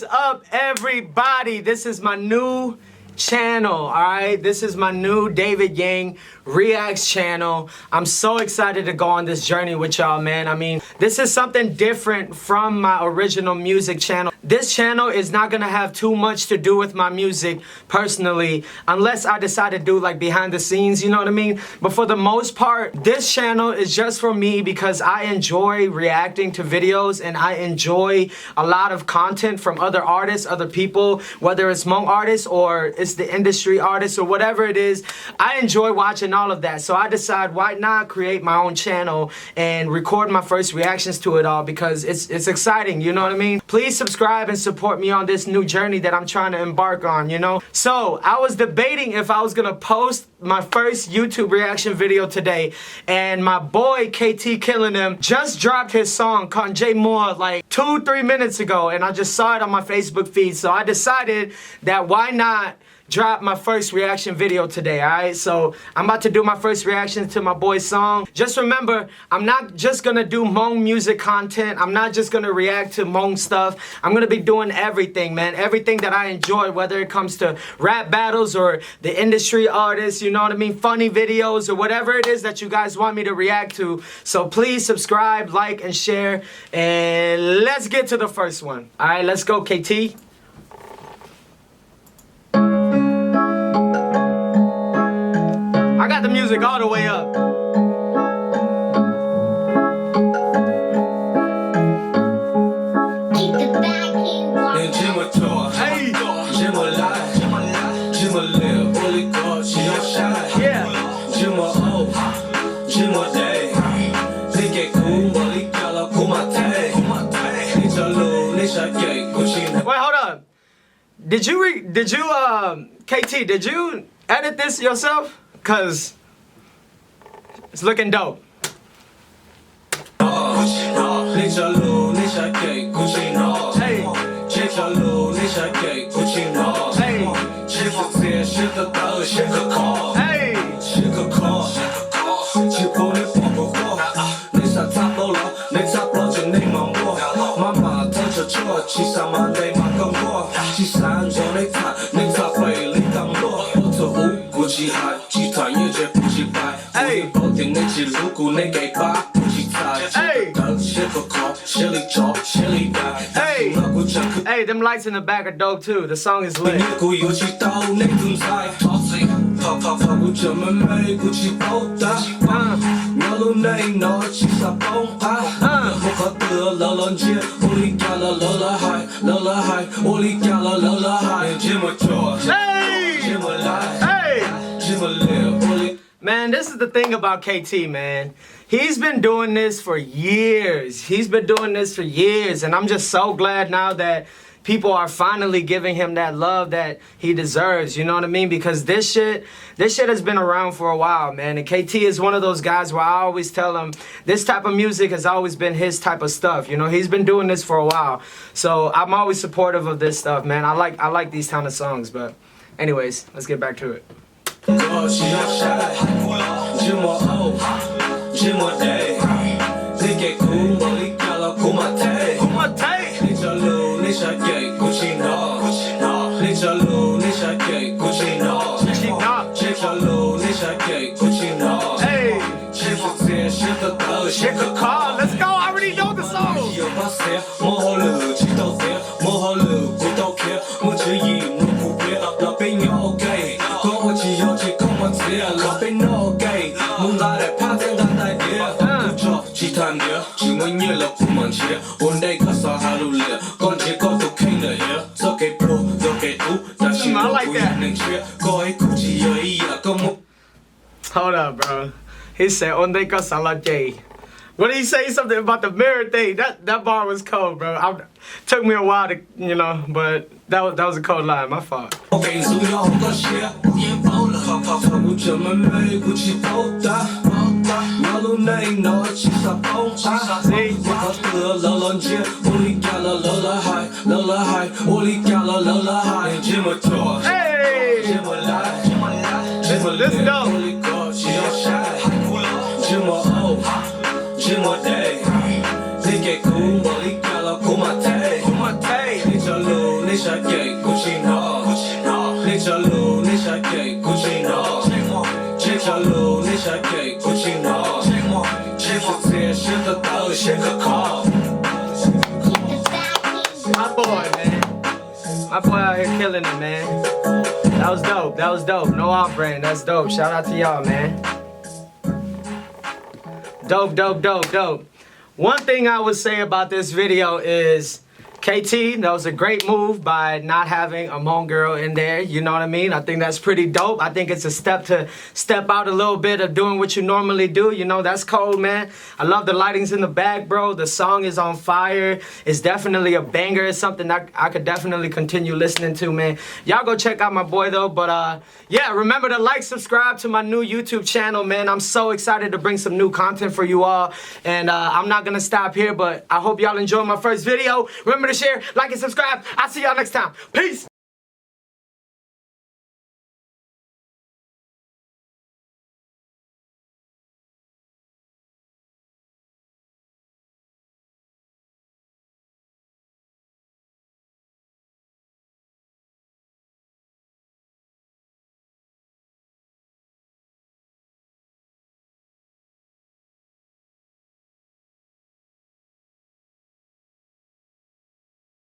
up, everybody? This is my new channel, alright? This is my new David Yang Reacts channel. I'm so excited to go on this journey with y'all, man. I mean, this is something different from my original music channel. This channel is not gonna have too much to do with my music personally, unless I decide to do like behind the scenes, you know what I mean? But for the most part, this channel is just for me because I enjoy reacting to videos and I enjoy a lot of content from other artists, other people, whether it's Hmong artists or it's the industry artists or whatever it is. I enjoy watching all of that. So I decide why not create my own channel and record my first reactions to it all because it's exciting, you know what I mean? Please subscribe and support me on this new journey that I'm trying to embark on, you know? So I was debating if I was gonna post my first YouTube reaction video today, and my boy KT Killing Them just dropped his song Kanye Moore like 2-3 minutes ago, and I just saw it on my Facebook feed. So I decided that why not drop my first reaction video today, alright? So I'm about to do my first reaction to my boy's song. Just remember, I'm not just gonna do Hmong music content. I'm not just gonna react to Hmong stuff. I'm gonna be doing everything, man. Everything that I enjoy, whether it comes to rap battles or the industry artists, you know what I mean? Funny videos or whatever it is that you guys want me to react to. So please subscribe, like, and share. And let's get to the first one. Alright, let's go, KT. I got the music all the way up. Hey. Wait, hold up. Did you KT, did you edit this yourself? Cause it's looking dope. Hey. Hey, them lights in the back are dope too. The song is lit. Hey! Man, this is the thing about KT, man. He's been doing this for years. He's been doing this for years, and I'm just so glad now that people are finally giving him that love that he deserves, you know what I mean? Because this shit has been around for a while, man. And KT is one of those guys where I always tell him this type of music has always been his type of stuff, you know? He's been doing this for a while. So I'm always supportive of this stuff, man. I like these kind of songs, but anyways, let's get back to it. Let's go, I already know the song. I like that. Hold up, bro. He said, "Onde ka salajay." What did he say? Something about the mirror thing. That bar was cold, bro. Took me a while to, you know, but that was a cold line. My fault. Hey! This is dope. 你想给古奇诺，你条路你想给古奇诺，这条路你想给古奇诺，其实这些都到先可靠。My boy, man. My boy out here killing it, man. That was dope. That was dope. No off brand. That's dope. Shout out to y'all, man. Dope, dope, dope, dope. One thing I would say about this video is KT, that was a great move by not having a Hmong girl in there. You know what I mean? I think that's pretty dope. I think it's a step to step out a little bit of doing what you normally do. You know, that's cold, man. I love the lightings in the back, bro. The song is on fire. It's definitely a banger. It's something that I could definitely continue listening to, man. Y'all go check out my boy, though. But, yeah, remember to like, subscribe to my new YouTube channel, man. I'm so excited to bring some new content for you all. And I'm not going to stop here, but I hope y'all enjoyed my first video. Remember to share, like, and subscribe. I'll see y'all next time. Peace.